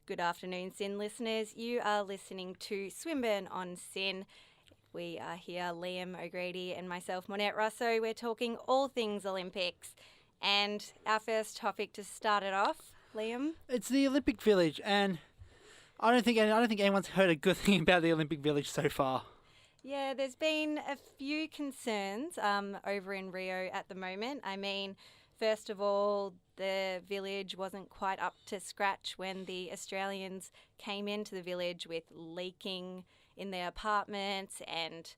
Good afternoon, SYN listeners. You are listening to Swinburne on SYN. We are here, Liam O'Grady and myself, Monette Russo. We're talking all things Olympics. And our first topic to start it off, Liam. It's the Olympic Village, and I don't think anyone's heard a good thing about the Olympic Village so far. Yeah, there's been a few concerns over in Rio at the moment. I mean, first of all, the village wasn't quite up to scratch when the Australians came into the village with leaking in their apartments and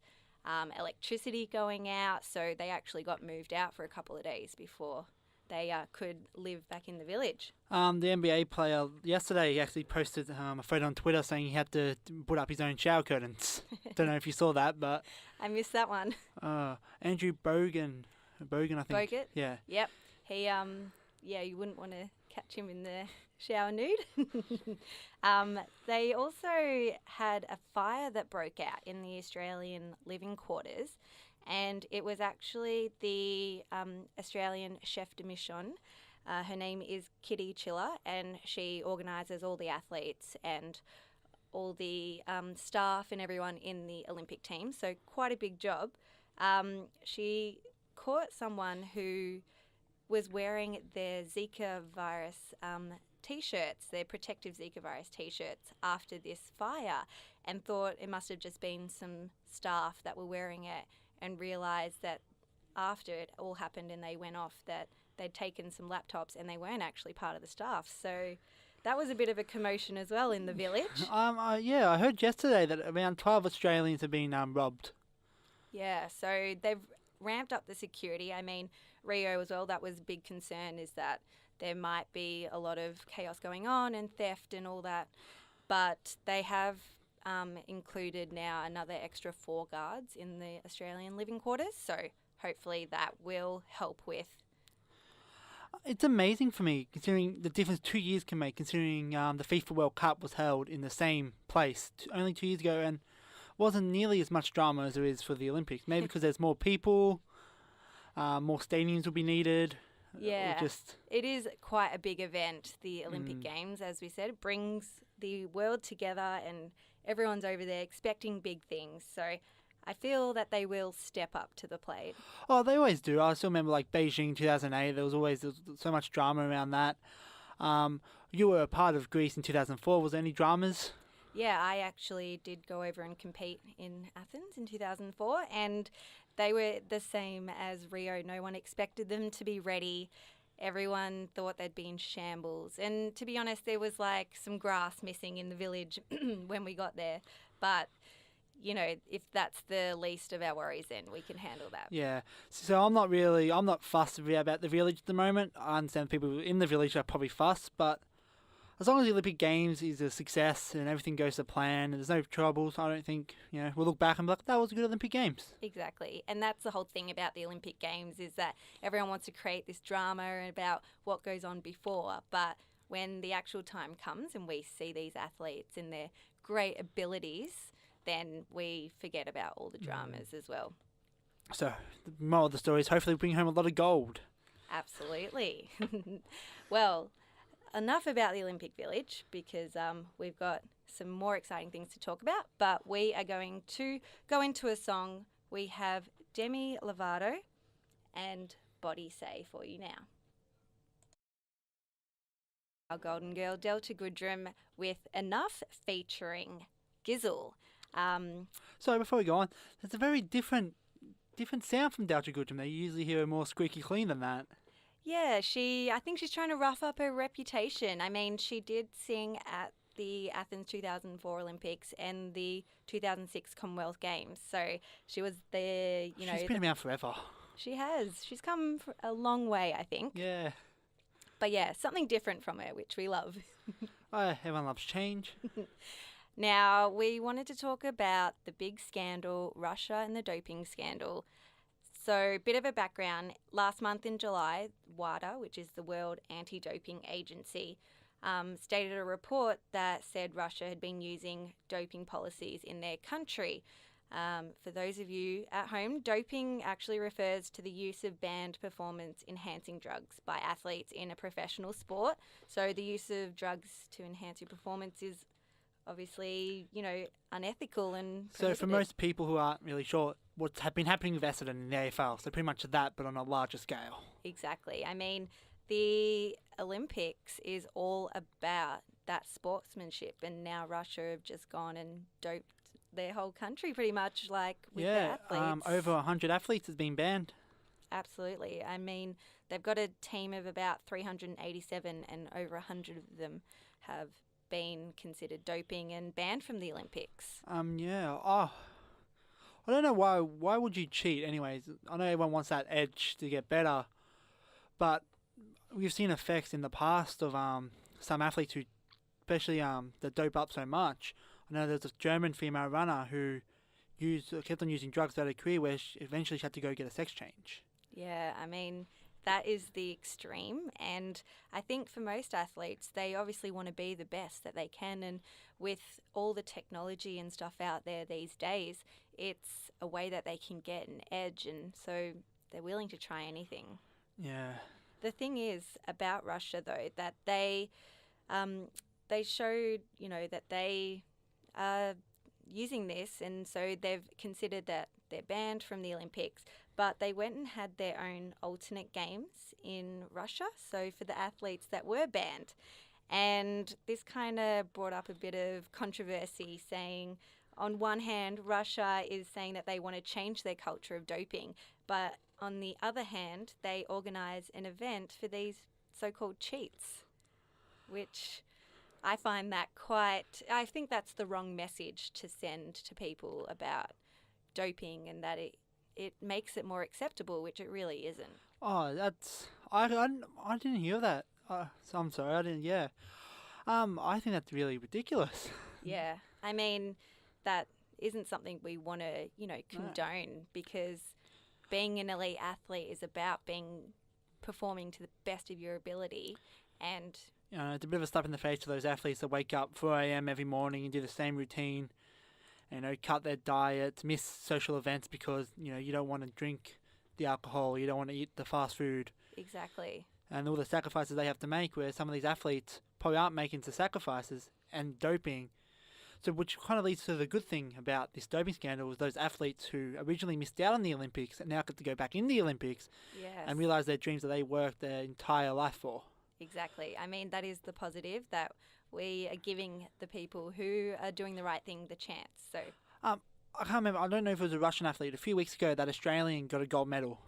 electricity going out. So they actually got moved out for a couple of days before they could live back in the village. The NBA player yesterday actually posted a photo on Twitter saying he had to put up his own shower curtains. Don't know if you saw that, but I missed that one. Andrew Bogut, I think. Bogut? Yeah. Yep. He, you wouldn't want to catch him in the shower nude. They also had a fire that broke out in the Australian living quarters, and it was actually the Australian chef de mission. Her name is Kitty Chiller, and she organises all the athletes and all the staff and everyone in the Olympic team, so quite a big job. She caught someone who was wearing their Zika virus T-shirts, their protective Zika virus T-shirts after this fire, and thought it must have just been some staff that were wearing it, and realised that after it all happened and they went off that they'd taken some laptops and they weren't actually part of the staff. So that was a bit of a commotion as well in the village. I heard yesterday that around 12 Australians have been robbed. Yeah, so they've ramped up the security. I mean, Rio as well, that was a big concern, is that there might be a lot of chaos going on and theft and all that. But they have included now another extra 4 guards in the Australian living quarters. So hopefully that will help with. It's amazing for me, considering the difference 2 years can make, considering the FIFA World Cup was held in the same place only 2 years ago and wasn't nearly as much drama as there is for the Olympics. Maybe because there's more people, more stadiums will be needed. Yeah, it is quite a big event, the Olympic Games, as we said. It brings the world together and everyone's over there expecting big things. So I feel that they will step up to the plate. Oh, they always do. I still remember like Beijing 2008. There was so much drama around that. You were a part of Greece in 2004. Was there any dramas? Yeah, I actually did go over and compete in Athens in 2004, and they were the same as Rio. No one expected them to be ready. Everyone thought they'd be in shambles. And to be honest, there was like some grass missing in the village when we got there. But, you know, if that's the least of our worries, then we can handle that. Yeah. So I'm not fussed about the village at the moment. I understand people in the village are probably fussed, but as long as the Olympic Games is a success and everything goes to plan and there's no troubles, I don't think, we'll look back and be like, that was a good Olympic Games. Exactly. And that's the whole thing about the Olympic Games, is that everyone wants to create this drama about what goes on before. But when the actual time comes and we see these athletes and their great abilities, then we forget about all the dramas as well. So the moral of the story is hopefully bring home a lot of gold. Absolutely. Well, enough about the Olympic Village, because we've got some more exciting things to talk about, but we are going to go into a song. We have Demi Lovato and Body Say for you now. Our golden girl, Delta Goodrem, with Enough featuring Gizzle. So before we go on, there's a very different sound from Delta Goodrem. They usually hear a more squeaky clean than that. Yeah, I think she's trying to rough up her reputation. I mean, she did sing at the Athens 2004 Olympics and the 2006 Commonwealth Games. So she was there, She's been around forever. She has. She's come a long way, I think. Yeah. But yeah, something different from her, which we love. Everyone loves change. Now, we wanted to talk about the big scandal, Russia and the doping scandal. So, bit of a background. Last month in July, WADA, which is the World Anti-Doping Agency, stated a report that said Russia had been using doping policies in their country. For those of you at home, doping actually refers to the use of banned performance-enhancing drugs by athletes in a professional sport. So the use of drugs to enhance your performance is obviously, unethical and So for prohibited. most people who aren't really sure, what's been happening with Essendon in the AFL, so pretty much that, but on a larger scale. Exactly. I mean, the Olympics is all about that sportsmanship, and now Russia have just gone and doped their whole country pretty much, like with their athletes. Over 100 athletes has been banned. Absolutely. I mean, they've got a team of about 387, and over 100 of them have been considered doping and banned from the Olympics. I don't know why. Why would you cheat, anyways? I know everyone wants that edge to get better, but we've seen effects in the past of some athletes who, especially that dope up so much. I know there's a German female runner who kept on using drugs throughout her career, where eventually she had to go get a sex change. Yeah, I mean, that is the extreme. And I think for most athletes, they obviously want to be the best that they can. And with all the technology and stuff out there these days, it's a way that they can get an edge. And so they're willing to try anything. Yeah. The thing is about Russia, though, that they showed, that they are using this, and so they've considered that they're banned from the Olympics, but they went and had their own alternate games in Russia, so for the athletes that were banned. And this kind of brought up a bit of controversy, saying on one hand, Russia is saying that they want to change their culture of doping, but on the other hand, they organise an event for these so-called cheats, which I find that I think that's the wrong message to send to people about doping, and that it makes it more acceptable, which it really isn't. Oh, I didn't hear that. So I'm sorry, I didn't. Yeah. I think that's really ridiculous. Yeah, I mean, that isn't something we want to, condone, because being an elite athlete is about performing to the best of your ability, and It's a bit of a slap in the face to those athletes that wake up 4 a.m. every morning and do the same routine, cut their diet, miss social events because, you don't want to drink the alcohol, you don't want to eat the fast food. Exactly. And all the sacrifices they have to make, where some of these athletes probably aren't making the sacrifices and doping. So which kind of leads to the good thing about this doping scandal, is those athletes who originally missed out on the Olympics and now get to go back in the Olympics Yes. and realise their dreams that they worked their entire life for. Exactly. I mean, that is the positive, that we are giving the people who are doing the right thing the chance. So I can't remember. I don't know if it was a Russian athlete. A few weeks ago, that Australian got a gold medal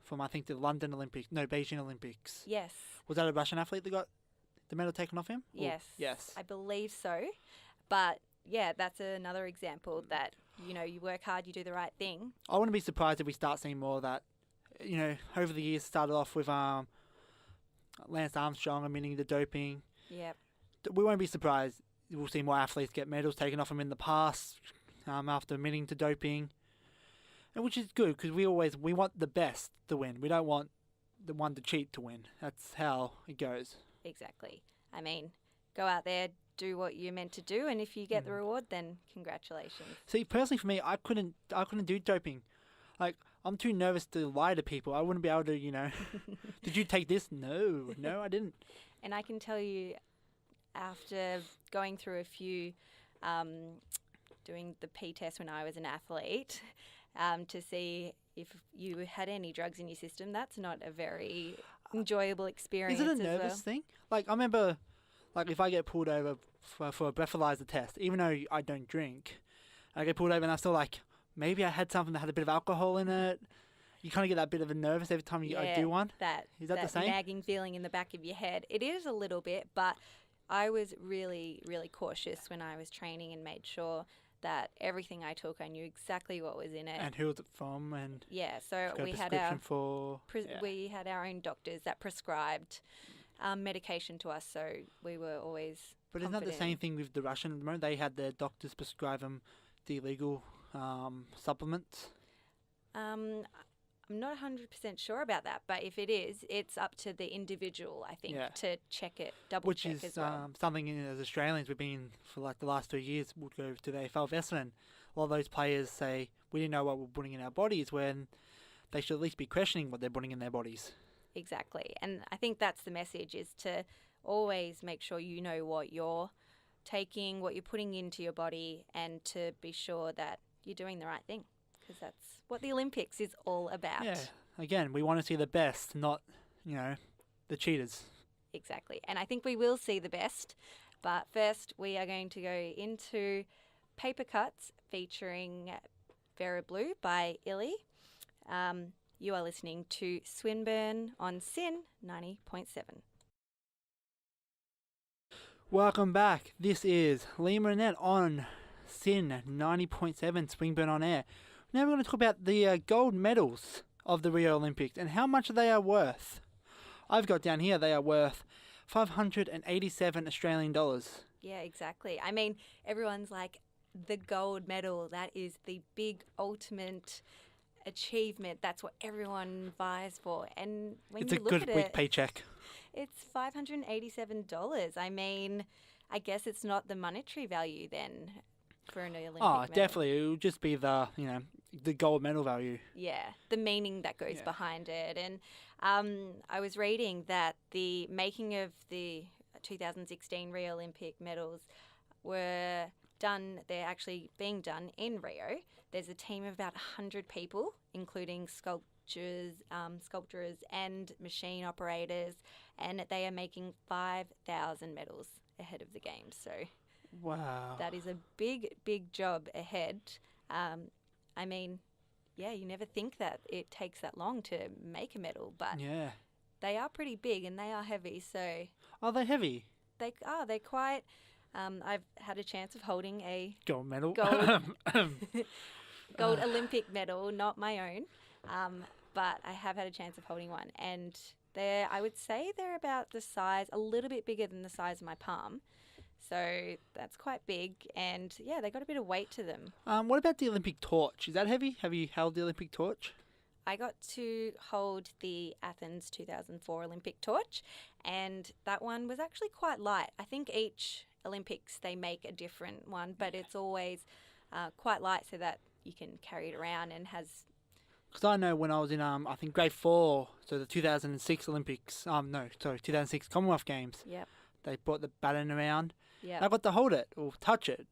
from, I think, the Beijing Olympics. yes. Was that a Russian athlete that got the medal taken off him? Yes. Yes. I believe so. But yeah, that's another example that, you work hard, you do the right thing. I wouldn't be surprised if we start seeing more of that. Over the years, started off with Lance Armstrong admitting the doping. Yep. We won't be surprised. We'll see more athletes get medals taken off them in the past after admitting to doping, and which is good, because we want the best to win. We don't want the one to cheat to win. That's how it goes. Exactly. I mean, go out there, do what you're meant to do, and if you get the reward, then congratulations. See, personally for me, I couldn't do doping. Like, I'm too nervous to lie to people. I wouldn't be able to, did you take this? No, I didn't. And I can tell you, after going through a few, doing the P test when I was an athlete, to see if you had any drugs in your system, that's not a very enjoyable experience. Is it a as nervous well. thing? Like, I remember, if I get pulled over for a breathalyzer test, even though I don't drink, I get pulled over and I'm still like, maybe I had something that had a bit of alcohol in it. You kind of get that bit of a nervous every time I do one. Is that the same? Nagging feeling in the back of your head. It is a little bit, but I was really, really cautious when I was training and made sure that everything I took, I knew exactly what was in it. And who was it from? And yeah, so got a we had we had our own doctors that prescribed medication to us, so we were always. But isn't that the same thing with the Russian at the moment? They had their doctors prescribe them the illegal supplements. I'm not 100% sure about that, but if it is, it's up to the individual, I think, Yeah. to check it, double Which check is as well. something as Australians we've been for like the last 2 years would go to the AFL Essendon. A lot of those players say we didn't know what we're putting in our bodies when they should at least be questioning what they're putting in their bodies. Exactly. And I think that's the message, is to always make sure you know what you're taking, what you're putting into your body, and to be sure that you're doing the right thing, because that's what the Olympics is all about. Yeah. Again, we want to see the best, not, the cheaters. Exactly. And I think we will see the best. But first, we are going to go into Paper Cuts featuring Vera Blue by Illy. You are listening to Swinburne on SYN 90.7. Welcome back. This is Liam and Annette on SYN 90.7 Swinburne on Air. Now we're going to talk about the gold medals of the Rio Olympics and how much they are worth. I've got down here they are worth 587 Australian dollars. Yeah, exactly. I mean, everyone's like, the gold medal, that is the big ultimate achievement. That's what everyone vies for. And when It's you a look good at week it, paycheck. it's $587. I mean, I guess it's not the monetary value then for an Olympic Oh, medal. definitely. It would just be the gold medal value. Yeah, the meaning that goes Yeah. behind it. And I was reading that the making of the 2016 Rio Olympic medals were done, they're actually being done in Rio. There's a team of about 100 people, including sculptors and machine operators, and they are making 5,000 medals ahead of the games. So Wow. that is a big, big job ahead. I mean, yeah, you never think that it takes that long to make a medal, but Yeah. they are pretty big and they are heavy. So Are they heavy? they are. They're quite. I've had a chance of holding a Gold medal. gold Olympic medal, not my own, but I have had a chance of holding one, and I would say they're about the size, a little bit bigger than the size of my palm. So that's quite big, and yeah, they got a bit of weight to them. What about the Olympic torch? Is that heavy? Have you held the Olympic torch? I got to hold the Athens 2004 Olympic torch, and that one was actually quite light. I think each Olympics they make a different one, but it's always quite light so that you can carry it around and has. Because I know when I was in, I think grade 4, so the 2006 Olympics, 2006 Commonwealth Games, Yep. they brought the baton around. Yeah. I got to hold it or touch it.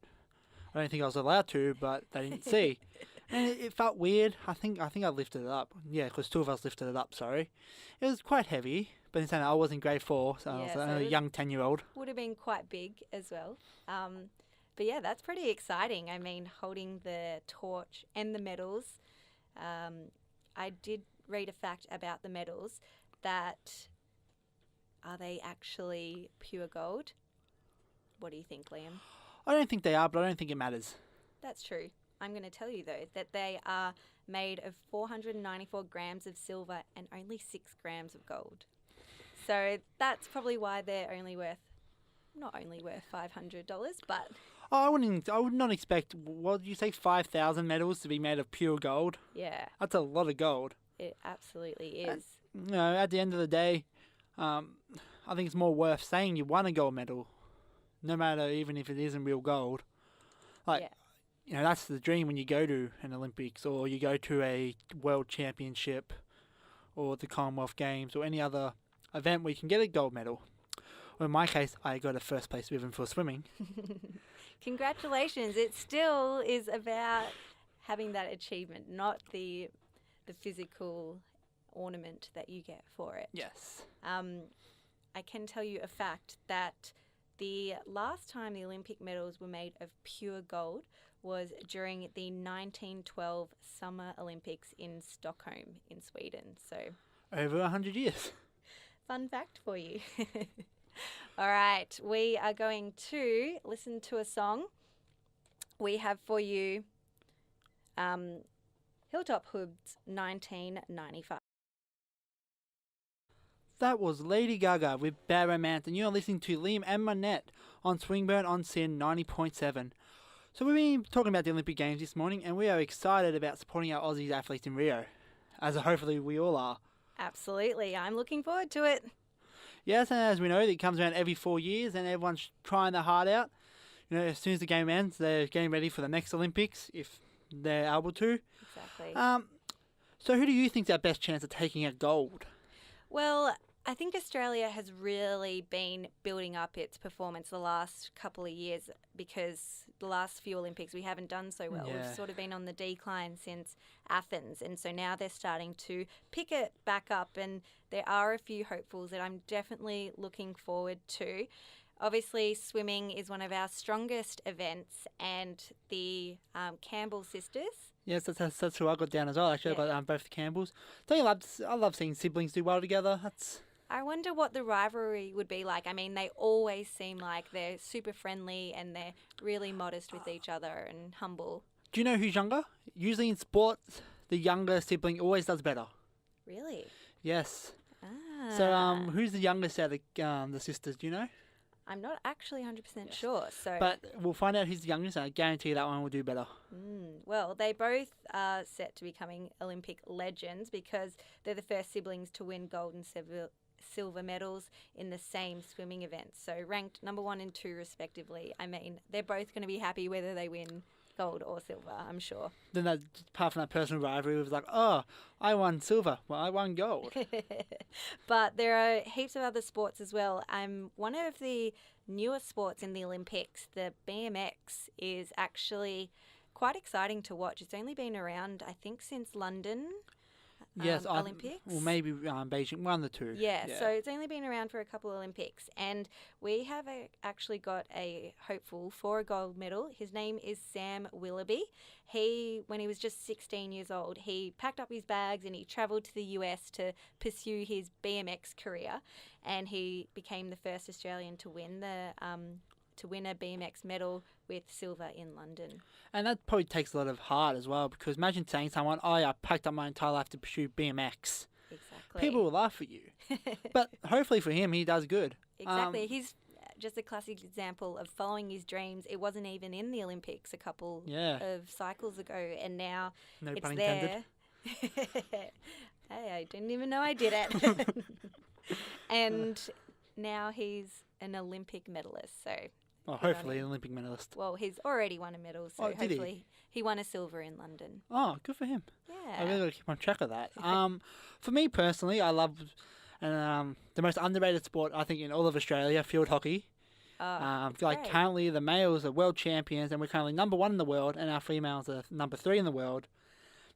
I don't think I was allowed to, but they didn't see. And it felt weird. I think I lifted it up. Yeah, because 2 of us lifted it up, sorry. It was quite heavy, but in saying I was in grade 4, so I Yeah, was so only it a was- young 10-year-old. Would have been quite big as well. But yeah, that's pretty exciting. I mean, holding the torch and the medals. I did read a fact about the medals that are they actually pure gold? What do you think, Liam? I don't think they are, but I don't think it matters. That's true. I'm going to tell you, though, that they are made of 494 grams of silver and only 6 grams of gold. So that's probably why they're not only worth $500, but I would not expect, what did you say, 5,000 medals to be made of pure gold? yeah, That's a lot of gold. it absolutely is. At the end of the day, I think it's more worth saying you won a gold medal, no matter even if it isn't real gold. Like, Yeah. that's the dream when you go to an Olympics or you go to a World Championship or the Commonwealth Games or any other event where you can get a gold medal. Well, in my case, I got a first place ribbon for swimming. Congratulations. It still is about having that achievement, not the physical ornament that you get for it. Yes. I can tell you a fact that the last time the Olympic medals were made of pure gold was during the 1912 Summer Olympics in Stockholm in Sweden. So, Over 100 years. fun fact for you. All right, we are going to listen to a song. We have for you Hilltop Hoods 1995. That was Lady Gaga with Bad Romance, and you're listening to Liam and Manette on Swinburne on SYN 90.7. So we've been talking about the Olympic Games this morning, and we are excited about supporting our Aussie athletes in Rio. as hopefully we all are. Absolutely. I'm looking forward to it. Yes, and as we know, it comes around every 4 years, and everyone's trying their heart out. As soon as the game ends, they're getting ready for the next Olympics, if they're able to. Exactly. So who do you think's our best chance of taking out gold? Well, I think Australia has really been building up its performance the last couple of years because the last few Olympics we haven't done so well. Yeah. We've sort of been on the decline since Athens, and so now they're starting to pick it back up, and there are a few hopefuls that I'm definitely looking forward to. Obviously, swimming is one of our strongest events, and the Campbell sisters. Yes, that's who I got down as well. Actually, Yeah. I got both the Campbells. I love seeing siblings do well together. I wonder what the rivalry would be like. I mean, they always seem like they're super friendly and they're really modest with each other and humble. Do you know who's younger? Usually in sports, the younger sibling always does better. Really? Yes. Ah. So, who's the youngest out of the sisters? Do you know? I'm not actually 100% sure. So, But we'll find out who's the youngest, and I guarantee that one will do better. well, they both are set to becoming Olympic legends because they're the first siblings to win gold and silver medals in the same swimming events. So, ranked number 1 and 2 respectively. I mean, they're both going to be happy whether they win gold or silver, I'm sure. Then that, apart from that personal rivalry, it was like, oh, I won silver. Well, I won gold. But there are heaps of other sports as well. One of the newer sports in the Olympics, the BMX, is actually quite exciting to watch. It's only been around, I think, since London Yes, Olympics. Well, maybe Beijing, one of the two. Yeah, so it's only been around for a couple of Olympics, and we have actually got a hopeful for a gold medal. His name is Sam Willoughby. When he was just 16 years old, he packed up his bags and he travelled to the US to pursue his BMX career, and he became the first Australian to win a BMX medal with silver in London. And that probably takes a lot of heart as well, because imagine saying to someone, oh, yeah, I packed up my entire life to pursue BMX. Exactly. People will laugh at you. But hopefully for him, he does good. Exactly. He's just a classic example of following his dreams. It wasn't even in the Olympics a couple of cycles ago, and now No it's pun there. intended. Hey, I didn't even know I did it. And now he's an Olympic medalist, so... Well, hopefully an Olympic medalist. Well, he's already won a medal, so Did he? hopefully he won a silver in London. Oh, good for him. Yeah. I really got to keep on track of that. For me personally, I love the most underrated sport, I think, in all of Australia, field hockey. Great. Currently the males are world champions, and we're currently number 1 in the world, and our females are number 3 in the world.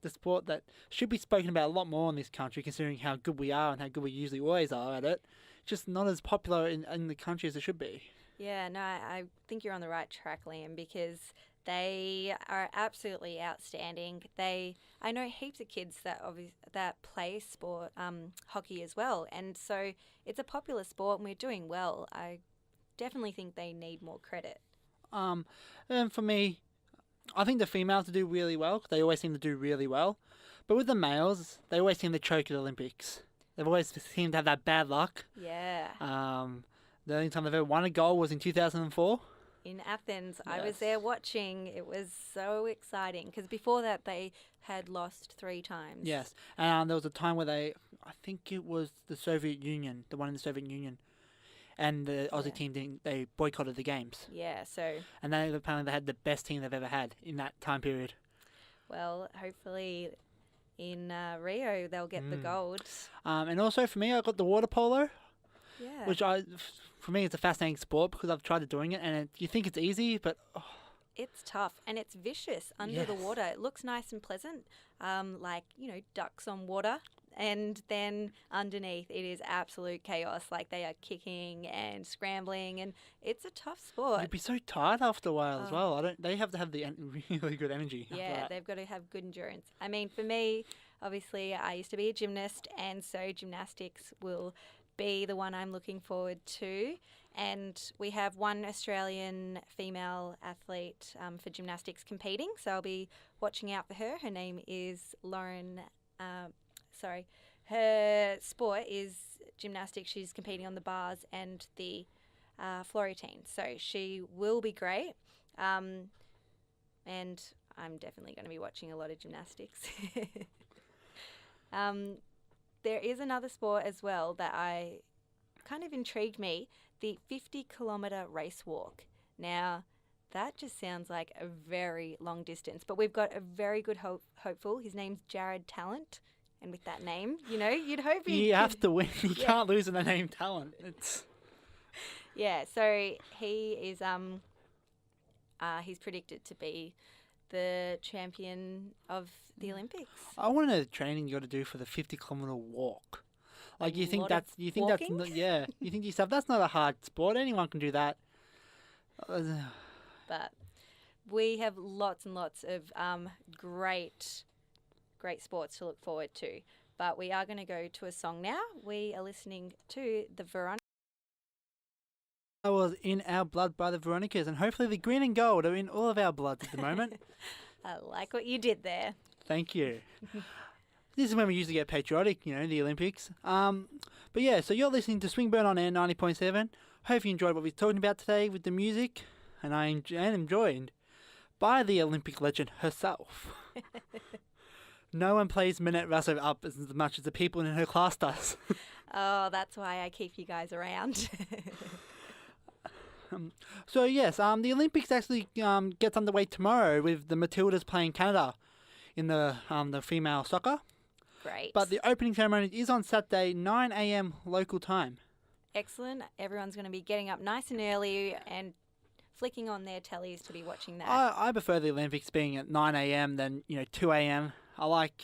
The sport that should be spoken about a lot more in this country, considering how good we are and how good we usually always are at it. Just not as popular in the country as it should be. Yeah, no, I think you're on the right track, Liam, because they are absolutely outstanding. I know heaps of kids that play sport, hockey as well, and so it's a popular sport, and we're doing well. I definitely think they need more credit. And for me, I think the females do really well, 'cause they always seem to do really well. But with the males, they always seem to choke at the Olympics. They've always seemed to have that bad luck. Yeah. The only time they've ever won a gold was in 2004. In Athens, I was Yes. there watching. It was so exciting because before that they had lost 3 times. Yes, and there was a time where I think it was the Soviet Union, the one in the Soviet Union, and the Aussie team they boycotted the games. Yeah, so, And apparently they had the best team they've ever had in that time period. well, hopefully in Rio they'll get the gold. And also for me, I got the water polo, Yeah. which for me, it's a fascinating sport because I've tried doing it, and you think it's easy, but It's tough and it's vicious under the Yes. water. It looks nice and pleasant, like, ducks on water. And then underneath, it is absolute chaos. Like they are kicking and scrambling, and it's a tough sport. you'd be so tired after a while as well. They have to have the really good energy. after Yeah, that. they've got to have good endurance. I mean, for me, obviously, I used to be a gymnast, and so gymnastics will be the one I'm looking forward to. And we have one Australian female athlete for gymnastics competing, so I'll be watching out for her. Her name is Lauren. Her sport is gymnastics. She's competing on the bars and the floritine, so she will be great. And I'm definitely going to be watching a lot of gymnastics. There is another sport as well that I kind of intrigued me, the 50-kilometre race walk. Now, that just sounds like a very long distance, but we've got a very good hopeful. His name's Jared Talent, and with that name, you'd hope You have to win. You can't lose in the name Talent. It's Yeah, so he is he's predicted to be the champion of the Olympics. I want to know the training you got to do for the 50-kilometre walk. Like you think You think you think to yourself that's not a hard sport. Anyone can do that. But we have lots and lots of great sports to look forward to. But we are going to go to a song now. We are listening to the Veronica. I was In Our Blood by the Veronicas, and hopefully the green and gold are in all of our bloods at the moment. I like what you did there. Thank you. This is when we usually get patriotic, the Olympics. But yeah, so you're listening to Swingburn on Air 90.7. Hope you enjoyed what we're talking about today with the music, and I am joined by the Olympic legend herself. No one plays Minette Russo up as much as the people in her class does. Oh, that's why I keep you guys around. So yes, the Olympics actually gets underway tomorrow with the Matildas playing Canada in the female soccer. Great. But the opening ceremony is on Saturday, 9 a.m. local time. Excellent. Everyone's going to be getting up nice and early and flicking on their tellies to be watching that. I prefer the Olympics being at 9 a.m. than 2 a.m. I like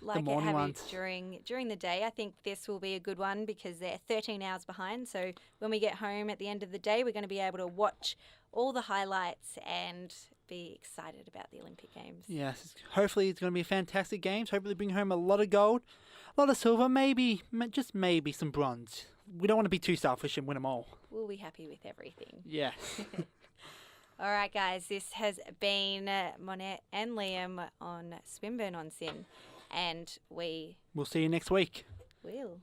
the morning ones. During the day. I think this will be a good one because they're 13 hours behind. So when we get home at the end of the day, we're going to be able to watch all the highlights and be excited about the Olympic Games. Yes, hopefully it's going to be a fantastic games. Hopefully bring home a lot of gold, a lot of silver, just maybe some bronze. We don't want to be too selfish and win them all. We'll be happy with everything. Yes. All right, guys, this has been Monette and Liam on Swinburne on SYN, and we will see you next week. will.